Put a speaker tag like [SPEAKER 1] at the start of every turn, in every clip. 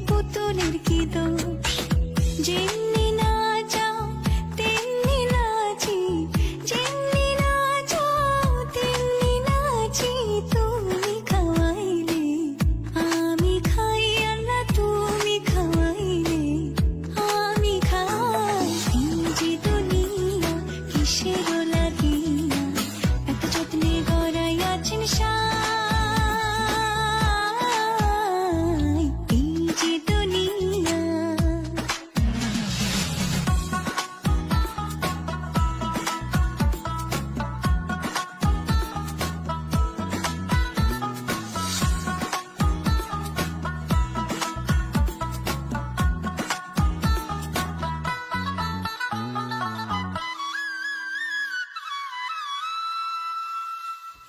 [SPEAKER 1] পুতুলের কি দোষ, যেমনি নাচাও তেমনি নাচি, যেমনি নাচাও তেমনি নাচি। তুমি খাওয়াইলে আমি খাই, আর না তুমি খাওয়াইলে আমি খাই। এই যে দুনিয়া কিসের লাগিয়া, এত যত্নে গড়াই আছেন সাই। এই যে দুনিয়া।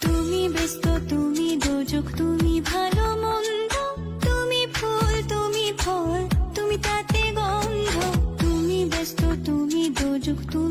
[SPEAKER 1] তুমি ব্যস্ত, তুমি দোজক, তুমি ভালো মন্দ, তুমি ফুল, তুমি ফল, তুমি তাতে গন্ধ। তুমি ব্যস্ত, তুমি দোজক, তুমি